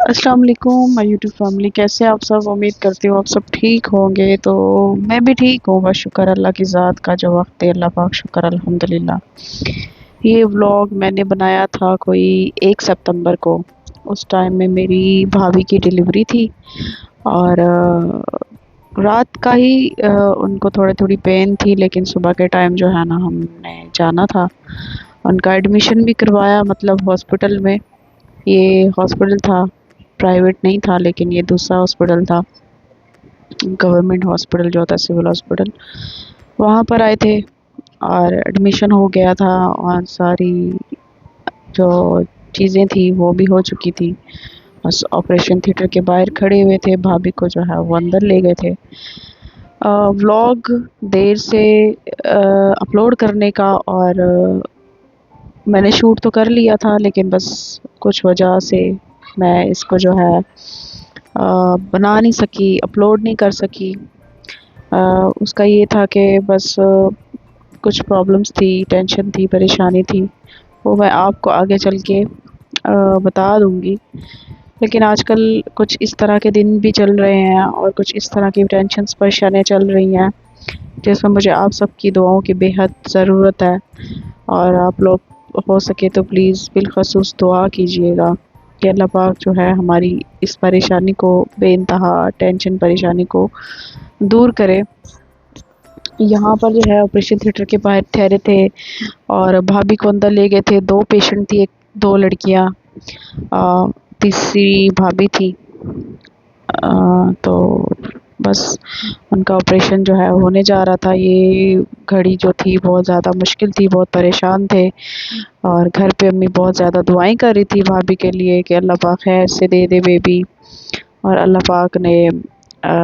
السلام علیکم مائی YouTube family, کیسے آپ سب؟ امید کرتی ہوں آپ سب ٹھیک ہوں گے۔ تو میں بھی ٹھیک ہوں، بس شکر اللہ کی ذات کا جو وقت ہے، اللہ پاک شکر الحمدللہ۔ یہ ولاگ میں نے بنایا تھا کوئی 1 ستمبر کو۔ اس ٹائم میں میری بھابھی کی ڈیلیوری تھی، اور رات کا ہی ان کو تھوڑی پین تھی، لیکن صبح کے ٹائم جو ہے نا ہم نے جانا تھا ان کا ایڈمیشن بھی کروایا، مطلب ہاسپٹل میں۔ یہ ہاسپٹل تھا، پرائیویٹ نہیں تھا، لیکن یہ دوسرا ہاسپٹل تھا، گورنمنٹ ہاسپٹل جو ہوتا ہے، سول ہاسپٹل۔ وہاں پر آئے تھے اور ایڈمیشن ہو گیا تھا، اور ساری جو چیزیں تھی وہ بھی ہو چکی تھی۔ بس آپریشن تھیٹر کے باہر کھڑے ہوئے تھے، بھابھی کو جو ہے وہ اندر لے گئے تھے۔ ولاگ دیر سے اپلوڈ کرنے کا، اور میں نے شوٹ تو کر لیا تھا، لیکن بس کچھ وجہ سے میں اس کو جو ہے بنا نہیں سکی، اپلوڈ نہیں کر سکی۔ اس کا یہ تھا کہ بس کچھ پرابلمس تھی، ٹینشن تھی، پریشانی تھی، وہ میں آپ کو آگے چل کے بتا دوں گی۔ لیکن آج کل کچھ اس طرح کے دن بھی چل رہے ہیں، اور کچھ اس طرح کی ٹینشنس پریشانیاں چل رہی ہیں، جس میں مجھے آپ سب کی دعاؤں کی بے حد ضرورت ہے۔ اور آپ لوگ ہو سکے تو پلیز بالخصوص دعا کیجیے گا کہ اللہ پاک جو ہے ہماری اس پریشانی کو، بے انتہا ٹینشن پریشانی کو دور کرے۔ یہاں پر جو ہے آپریشن تھیٹر کے باہر ٹھہرے تھے، اور بھابھی کو اندر لے گئے تھے۔ 2 پیشنٹ تھی، 2 لڑکیاں، تیسری بھابھی تھی۔ تو بس ان کا آپریشن جو ہے ہونے جا رہا تھا۔ یہ گھڑی جو تھی بہت زیادہ مشکل تھی، بہت پریشان تھے، اور گھر پہ امی بہت زیادہ دعائیں کر رہی تھی بھابھی کے لیے کہ اللہ پاک خیر سے دے دے بیبی۔ اور اللہ پاک نے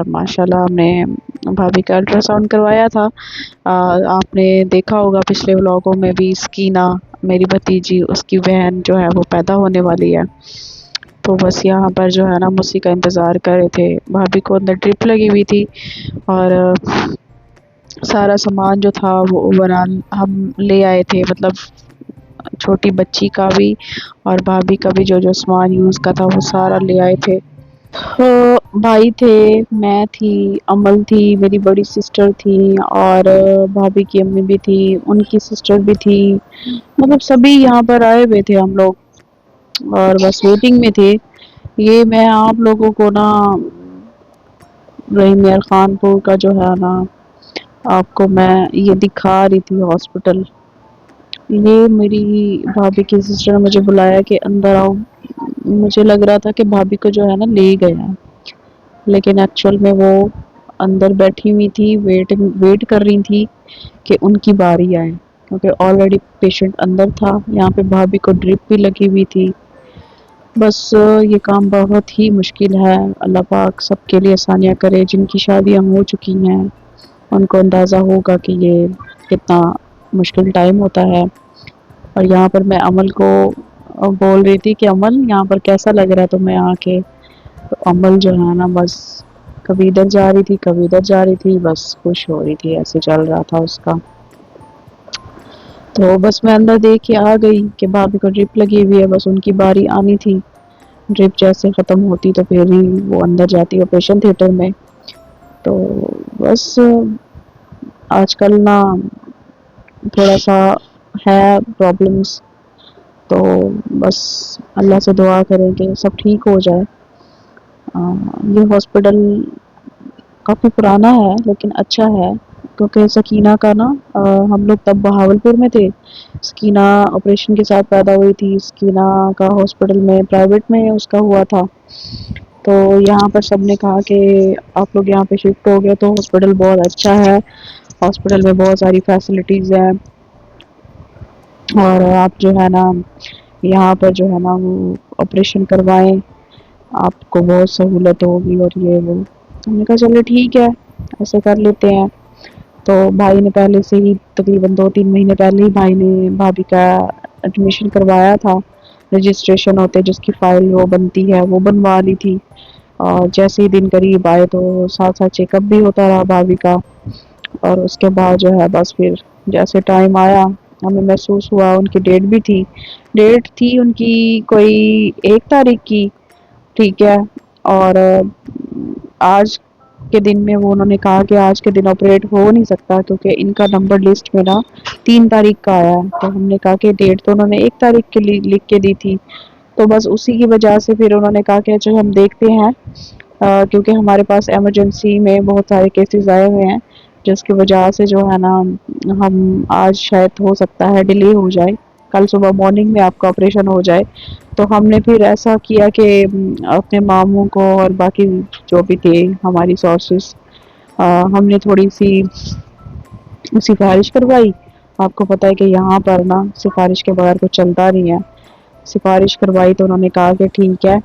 ماشاءاللہ ہم نے بھابھی کا الٹرا ساؤنڈ کروایا تھا۔ آپ نے دیکھا ہوگا پچھلے ولاگوں میں بھی، سکینہ میری بھتیجی، اس کی بہن جو ہے وہ پیدا ہونے والی ہے۔ تو بس یہاں پر جو ہے نا ہم اسی کا انتظار کر رہے تھے۔ بھابھی کو اندر ڈرپ لگی ہوئی تھی، اور سارا سامان جو تھا وہ اوورآل ہم لے آئے تھے، مطلب چھوٹی بچی کا بھی اور بھابھی کا بھی جو جو سامان یوز کا تھا وہ سارا لے آئے تھے۔ بھائی تھے، میں تھی، امل تھی، میری بڑی سسٹر تھی، اور بھابھی کی امی بھی تھی، ان کی سسٹر بھی تھی، مطلب سبھی یہاں پر آئے ہوئے تھے ہم لوگ، اور بس ویٹنگ میں تھے۔ یہ میں آپ لوگوں کو نا رحیم یار خان پور کا جو ہے نا آپ کو میں یہ دکھا رہی تھی ہاسپٹل۔ یہ میری بھابھی کی سسٹر نے مجھے بلایا کہ اندر آؤ۔ مجھے لگ رہا تھا کہ بھابھی کو جو ہے نا لے گیا، لیکن ایکچول میں وہ اندر بیٹھی ہوئی تھی، ویٹ کر رہی تھی کہ ان کی باری آئے، کیونکہ آلریڈی پیشنٹ اندر تھا۔ یہاں پہ بھابھی کو ڈرپ بھی لگی ہوئی تھی۔ بس یہ کام بہت ہی مشکل ہے، اللہ پاک سب کے لیے آسانیاں کرے۔ جن کی شادیاں ہو چکی ہیں ان کو اندازہ ہوگا کہ یہ کتنا مشکل ٹائم ہوتا ہے۔ اور یہاں پر میں عمل کو بول رہی تھی کہ عمل یہاں پر کیسا لگ رہا ہے تمہیں آ کے؟ تو عمل جو ہے نا بس کبھی ادھر جا رہی تھی، کبھی ادھر جا رہی تھی، بس خوش ہو رہی تھی، ایسے چل رہا تھا اس کا۔ تو بس میں اندر دیکھ کے آ گئی کہ بھابھی کو ڈرپ لگی ہوئی ہے، بس ان کی باری آنی تھی۔ ڈرپ جیسے ختم ہوتی تو پھر ہی وہ اندر جاتی آپریشن تھیٹر میں۔ تو بس آج کل نا تھوڑا سا ہے پرابلمس، تو بس اللہ سے دعا کریں کہ سب ٹھیک ہو جائے۔ یہ ہاسپٹل کافی پرانا ہے لیکن اچھا ہے، کیونکہ سکینہ کا نا ہم لوگ تب بہاولپور میں تھے، سکینہ آپریشن کے ساتھ پیدا ہوئی تھی۔ سکینہ کا ہاسپٹل میں پرائیویٹ میں اس کا ہوا تھا، تو یہاں پر سب نے کہا کہ آپ لوگ یہاں پہ شفٹ ہو گئے تو ہاسپٹل بہت اچھا ہے، ہاسپٹل میں بہت ساری فیسلٹیز ہیں، اور آپ جو ہے نا یہاں پر جو ہے نا وہ آپریشن کروائیں، آپ کو بہت سہولت ہوگی، اور یہ وہ۔ ہم نے کہا چلو ٹھیک ہے، ایسے کر لیتے ہیں۔ تو بھائی نے پہلے سے ہی تقریباً 2-3 مہینے پہلے ہی بھائی نے بھابھی کا ایڈمیشن کروایا تھا۔ رجسٹریشن ہوتے جس کی فائل وہ بنتی ہے وہ بنوا لی تھی، اور جیسے ہی دن قریب آئے تو ساتھ ساتھ چیک اپ بھی ہوتا رہا بھابھی کا۔ اور اس کے بعد جو ہے بس پھر جیسے ٹائم آیا ہمیں محسوس ہوا، ان کی ڈیٹ بھی تھی، ڈیٹ تھی ان کی کوئی 1 تاریخ کی، ٹھیک ہے. اور آج کے دن میں وہ انہوں نے کہا کہ آج کے دن آپریٹ ہو نہیں سکتا کیونکہ ان کا نمبر لسٹ میں نا 3 تاریخ کا آیا ہے. تو ہم نے کہا کہ ڈیٹ تو انہوں نے 1 تاریخ کے لیے لکھ کے دی تھی. تو بس اسی کی وجہ سے پھر انہوں نے کہا کہ اچھا ہم دیکھتے ہیں کیونکہ ہمارے پاس ایمرجنسی میں بہت سارے کیسز آئے ہوئے ہیں جس کی وجہ سے جو ہے نا ہم آج شاید ہو سکتا ہے ڈیلے ہو جائے, کل صبح مارننگ میں آپ کا آپریشن ہو جائے. تو ہم نے پھر ایسا کیا کہ اپنے ماموں کو اور باقی جو بھی تھے ہماری سورسز ہم نے تھوڑی سی سفارش کروائی. آپ کو پتہ ہے کہ یہاں پر نا سفارش کے بغیر کچھ چلتا نہیں ہے. سفارش کروائی تو انہوں نے کہا کہ ٹھیک ہے.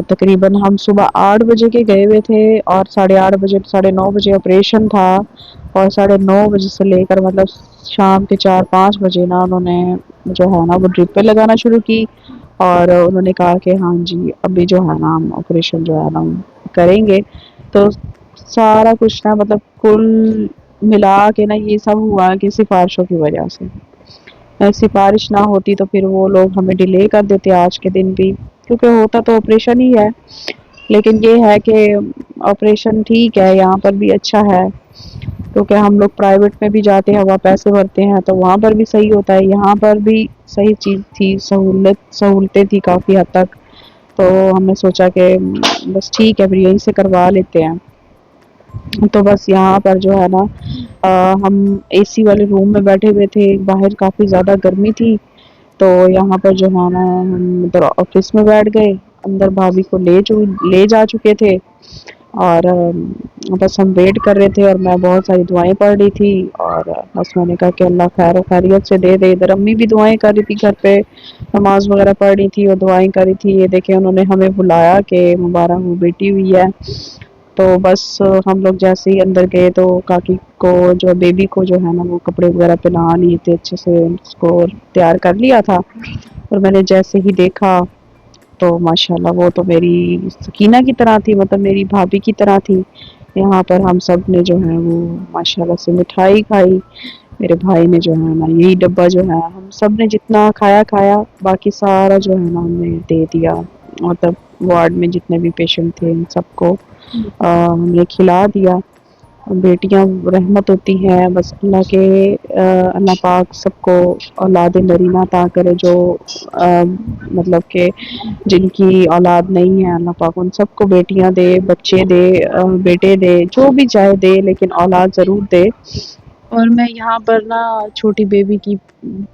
تقریباً ہم صبح 8 بجے کے گئے ہوئے تھے اور 8:30 بجے 9:30 بجے آپریشن تھا. اور 9:30 بجے سے لے کر مطلب شام کے 4-5 بجے نا انہوں نے جو ہے نا وہ ڈرپیں لگانا شروع کی. اور انہوں نے کہا کہ ہاں جی ابھی جو ہے نا ہم آپریشن جو ہے نا کریں گے. تو سارا کچھ نا مطلب کل ملا کے نا یہ سب ہوا کہ سفارشوں کی وجہ سے. سفارش نہ ہوتی تو پھر وہ لوگ ہمیں ڈیلے کر دیتے آج کے دن بھی, کیونکہ ہوتا تو آپریشن ہی ہے. لیکن یہ ہے کہ آپریشن ٹھیک ہے یہاں پر بھی اچھا ہے کیونکہ ہم لوگ پرائیویٹ میں بھی جاتے ہیں وہاں پیسے بھرتے ہیں تو وہاں پر بھی صحیح ہوتا ہے. یہاں پر بھی صحیح چیز تھی, سہولتیں تھی کافی حد تک. تو ہم نے سوچا کہ بس ٹھیک ہے پھر یہیں سے کروا لیتے ہیں. تو بس یہاں پر جو ہے نا ہم اے سی والے روم میں بیٹھے ہوئے تھے, باہر کافی زیادہ گرمی تھی. تو یہاں پر جو ہے نا ہم ادھر آفس میں بیٹھ گئے, اندر بھابھی کو لے جا چکے تھے. اور بس ہم ویٹ کر رہے تھے اور میں بہت ساری دعائیں پڑھ رہی تھی. اور بس میں نے کہا کہ اللہ خیر و خیریت سے دے دے. ادھر امی بھی دعائیں کر رہی تھی گھر پہ, نماز وغیرہ پڑھ رہی تھی اور دعائیں کر رہی تھی. یہ دیکھیں انہوں نے ہمیں بلایا کہ مبارک ہو بیٹی ہوئی ہے. تو بس ہم لوگ جیسے ہی اندر گئے تو کاکی کو جو بیبی کو جو ہے نا وہ کپڑے وغیرہ پہنا لیے تھے اچھے سے, اس کو تیار کر لیا تھا. اور میں نے جیسے ہی دیکھا تو ماشاء اللہ وہ تو میری سکینہ کی طرح تھی, مطلب میری بھابھی کی طرح تھی. یہاں پر ہم سب نے جو ہے وہ ماشاء اللہ سے مٹھائی کھائی. میرے بھائی نے جو ہے نا یہی ڈبہ جو ہے ہم سب نے جتنا کھایا باقی سارا جو ہے نا ہم نے دے دیا. مطلب وارڈ میں جتنے بھی پیشنٹ تھے ان سب کو ہم نے کھلا دیا. بیٹیاں رحمت ہوتی ہیں, بس اللہ کے اللہ پاک سب کو اولاد نرینہ عطا کرے. جو مطلب کہ جن کی اولاد نہیں ہے اللہ پاک ان سب کو بیٹیاں دے, بچے دے, بیٹے دے, جو بھی چاہے دے لیکن اولاد ضرور دے. اور میں یہاں پر نا چھوٹی بیبی کی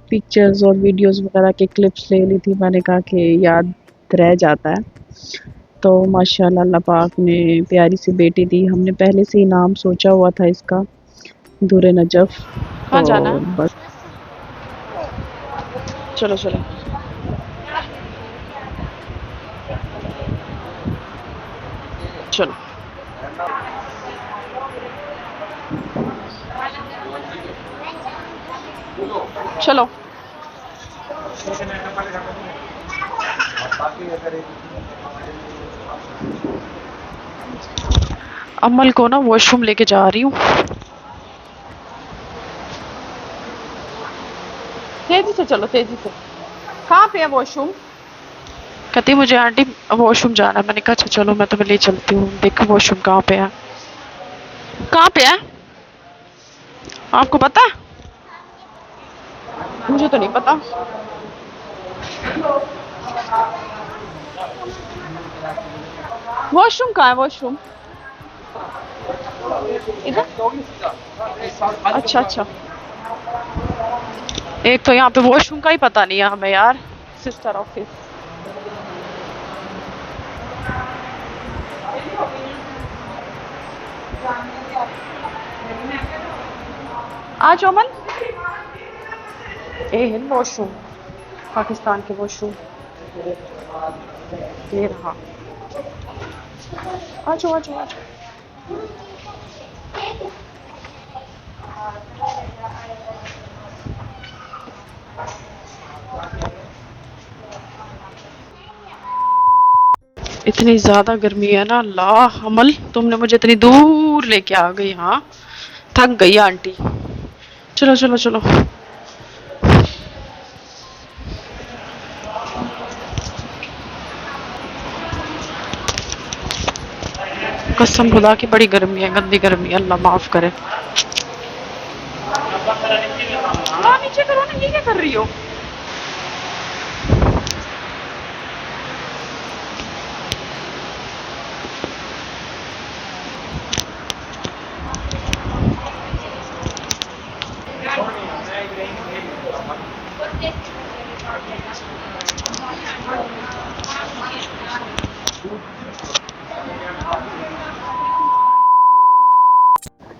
پکچرز اور ویڈیوز وغیرہ کے کلپس لے لی تھی. میں نے کہا کہ یاد رہ جاتا ہے. تو ماشاء اللہ اللہ پاک نے پیاری سی بیٹی دی. ہم نے پہلے سے ہی نام سوچا ہوا تھا اس کا, نور نجف. کہاں تو جانا ہے؟ بس چلو چلو. چلو چلو. امل کو نا واش روم لے کے جا رہی ہوں. تیزی سے چلو, تیزی سے. کہاں پہ ہے واش روم؟ کہتی مجھے آنٹی واش روم جانا ہے. میں نے کہا اچھا چلو میں تمہیں لے چلتی ہوں. دیکھو واش روم کہاں پہ ہے. کہاں پہ ہے آپ کو پتا؟ مجھے تو نہیں پتا. واش روم کہاں ہے, واش روم ادھر. اچھا اچھا. ایک تو یہاں پہ واش روم کا ہی پتا نہیں ہے ہمیں یار. Sister office. آج امن واش روم پاکستان کے واش روم یہ رہا. آجو آجو آجو. اتنی زیادہ گرمی ہے نا اللہ. عمل تم نے مجھے اتنی دور لے کے آ گئی. ہاں تھک گئی آنٹی. چلو چلو چلو. قسم خدا کی بڑی گرمی ہے، گندی گرمی ہے، اللہ معاف کرے۔ ہاں نیچے کرو نا، یہ کیا کر رہی ہو؟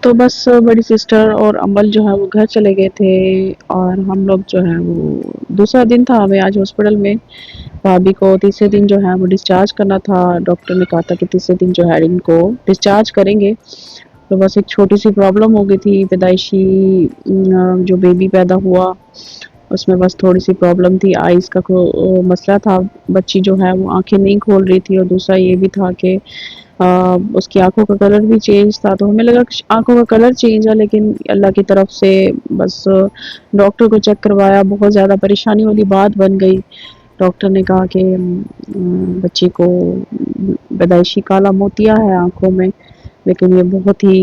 تو بس بڑی سسٹر اور امبل جو ہے وہ گھر چلے گئے تھے، اور ہم لوگ جو ہے وہ دوسرا دن تھا ہمیں آج ہاسپٹل میں۔ بھابھی کو تیسرے دن جو ہے وہ ڈسچارج کرنا تھا، ڈاکٹر نے کہا تھا کہ تیسرے دن جو ہے ان کو ڈسچارج کریں گے۔ تو بس ایک چھوٹی سی پرابلم ہو گئی تھی، پیدائشی جو بیبی پیدا ہوا اس میں بس تھوڑی سی پرابلم تھی، آئز کا مسئلہ تھا، بچی جو ہے وہ آنکھیں نہیں کھول رہی تھی، اور دوسرا یہ بھی تھا کہ اس کی آنکھوں کا کلر بھی چینج تھا۔ تو ہمیں لگا کہ آنکھوں کا کلر چینج ہے، لیکن اللہ کی طرف سے بس ڈاکٹر کو چیک کروایا، بہت زیادہ پریشانی والی بات بن گئی۔ ڈاکٹر نے کہا کہ بچی کو پیدائشی کالا موتیا ہے آنکھوں میں، لیکن یہ بہت ہی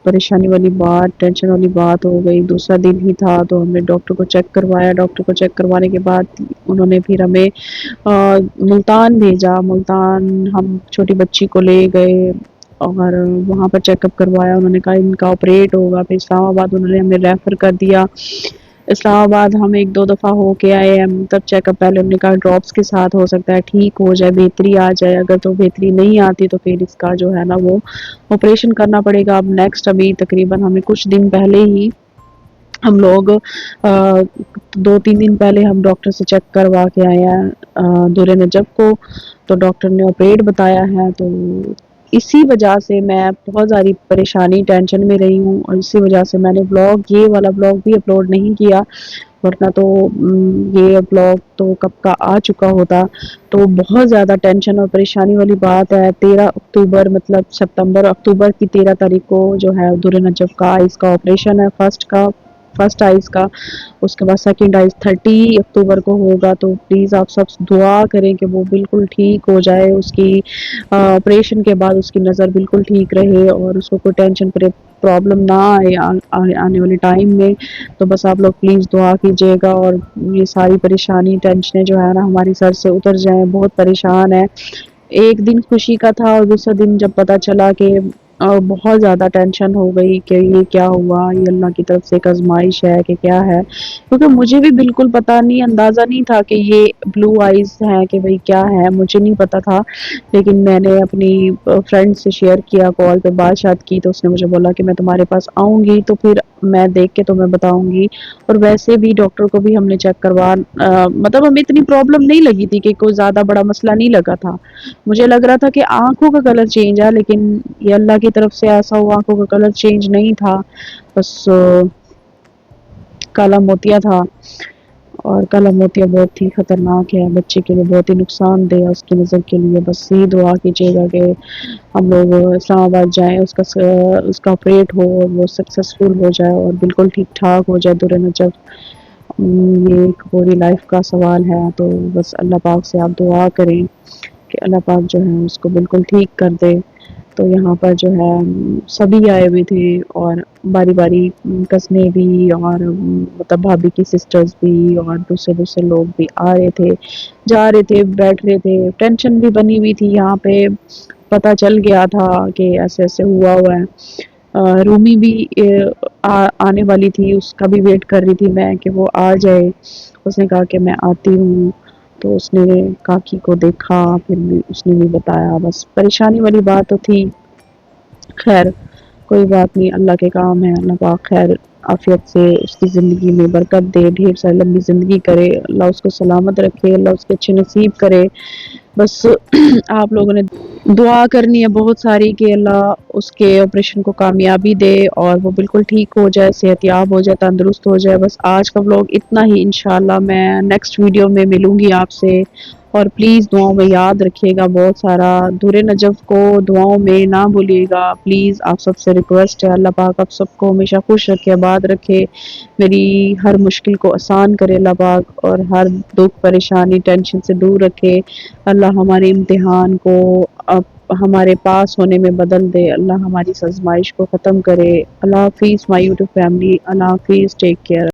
پریشانی والی بات، ٹینشن والی بات ہو گئی۔ دوسرا دن ہی تھا تو ہم نے ڈاکٹر کو چیک کروایا، ڈاکٹر کو چیک کروانے کے بعد انہوں نے پھر ہمیں ملتان بھیجا۔ ملتان ہم چھوٹی بچی کو لے گئے اور وہاں پر چیک اپ کروایا، انہوں نے کہا ان کا آپریٹ ہوگا۔ پھر اسلام آباد انہوں نے ہمیں ریفر کر دیا، اسلام آباد ہم ایک دو دفعہ ہو کے آئے ہیں، تب چیک اپ پہلے انہوں نے کہا ڈراپس کے ساتھ ہو سکتا ہے ٹھیک ہو جائے، بہتری آ جائے، اگر تو بہتری نہیں آتی تو پھر اس کا جو ہے نا وہ آپریشن کرنا پڑے گا۔ اب نیکسٹ ابھی تقریباً ہمیں کچھ دن پہلے ہی ہم لوگ 2-3 دن پہلے ہم ڈاکٹر سے چیک کروا کے آئے ہیں دور نجف کو، تو ڈاکٹر نے آپریٹ بتایا ہے۔ تو اسی وجہ سے میں بہت ساری پریشانی ٹینشن میں رہی ہوں، اور اسی وجہ سے میں نے یہ والا بلاگ بھی اپلوڈ نہیں کیا، ورنہ تو یہ بلاگ تو کب کا آ چکا ہوتا۔ تو بہت زیادہ ٹینشن اور پریشانی والی بات ہے۔ 13 اکتوبر مطلب سپتمبر اکتوبر کی 13 تاریخ کو جو ہے دور نجف کا آئز کا آپریشن ہے، فرسٹ آئز کا، اس کے بعد سیکنڈ آئز 30 اکتوبر کو ہوگا۔ تو پلیز آپ سب دعا کریں کہ وہ بالکل ٹھیک ہو جائے، اس کی آپریشن کے بعد اس کی نظر بالکل ٹھیک رہے، اور اس کو کوئی ٹینشن پرابلم نہ آئے آنے والے ٹائم میں۔ تو بس آپ لوگ پلیز دعا کیجیے گا، اور یہ ساری پریشانی ٹینشنیں جو ہے نا ہماری سر سے اتر جائیں، بہت پریشان ہے۔ ایک دن خوشی کا تھا، اور دوسرا دن جب پتا چلا کہ بہت زیادہ ٹینشن ہو گئی کہ یہ کیا ہوا، یہ اللہ کی طرف سے ایک آزمائش ہے کہ کیا ہے، کیونکہ مجھے بھی بالکل پتا نہیں، اندازہ نہیں تھا کہ یہ بلو آئز ہے کہ بھئی کیا ہے، مجھے نہیں پتا تھا۔ لیکن میں نے اپنی فرینڈ سے شیئر کیا، کال پہ بات شات کی، تو اس نے مجھے بولا کہ میں تمہارے پاس آؤں گی تو پھر میں دیکھ کے تمہیں بتاؤں گی۔ اور ویسے بھی ڈاکٹر کو بھی ہم نے چیک مطلب ہمیں اتنی پرابلم نہیں لگی تھی، کہ کوئی زیادہ بڑا مسئلہ نہیں لگا تھا۔ مجھے لگ رہا تھا کہ آنکھوں کا کلر چینج ہے، لیکن یہ اللہ کی طرف سے ایسا ہوا، آنکھوں کا کلر چینج نہیں تھا، بس کالا موتیا تھا۔ اور کالا موتیا بہت ہی خطرناک ہے، بچے کے لیے بہت ہی نقصان دہ ہے، اس کی نظر کے لیے۔ بس یہی دعا کیجیے گا کہ ہم لوگ اسلام آباد جائیں، اس کا آپریٹ ہو اور وہ سکسیسفل ہو جائے اور بالکل ٹھیک ٹھاک ہو جائے دور نجف۔ یہ ایک پوری لائف کا سوال ہے، تو بس اللہ پاک سے آپ دعا کریں کہ اللہ پاک جو ہے اس کو بالکل ٹھیک کر دے۔ تو یہاں پر جو ہے سبھی آئے ہوئے تھے، اور باری باری کزنیں بھی، اور مطلب بھابھی کی سسٹرز بھی، اور دوسرے لوگ بھی آ رہے تھے، جا رہے تھے، بیٹھ رہے تھے۔ ٹینشن بھی بنی ہوئی تھی، یہاں پہ پتہ چل گیا تھا کہ ایسے ایسے ہوا ہے۔ رومی بھی آنے والی تھی، اس کا بھی ویٹ کر رہی تھی میں کہ وہ آ جائے، اس نے کہا کہ میں آتی ہوں۔ تو اس نے کاکی کو دیکھا، پھر بھی اس نے بھی بتایا، بس پریشانی والی بات تو تھی۔ خیر کوئی بات نہیں، اللہ کے کام ہے، اللہ پاک خیر عافیت سے اس کی زندگی میں برکت دے، ڈھیر ساری لمبی زندگی کرے، اللہ اس کو سلامت رکھے، اللہ اس کے اچھے نصیب کرے۔ بس آپ لوگوں نے دعا کرنی ہے بہت ساری کہ اللہ اس کے آپریشن کو کامیابی دے، اور وہ بالکل ٹھیک ہو جائے، صحت یاب ہو جائے، تندرست ہو جائے۔ بس آج کا ولاگ اتنا ہی، انشاءاللہ میں نیکسٹ ویڈیو میں ملوں گی آپ سے، اور پلیز دعاؤں میں یاد رکھیے گا بہت سارا، دور نجف کو دعاؤں میں نہ بھولیے گا پلیز، آپ سب سے ریکویسٹ ہے۔ اللہ پاک آپ سب کو ہمیشہ خوش رکھے، آباد رکھے، میری ہر مشکل کو آسان کرے اللہ پاک، اور ہر دکھ پریشانی ٹینشن سے دور رکھے۔ اللہ ہمارے امتحان کو ہمارے پاس ہونے میں بدل دے، اللہ ہماری اس آزمائش کو ختم کرے۔ اللہ حافظ مائی یوٹیوب فیملی، اللہ حافظ، ٹیک کیئر۔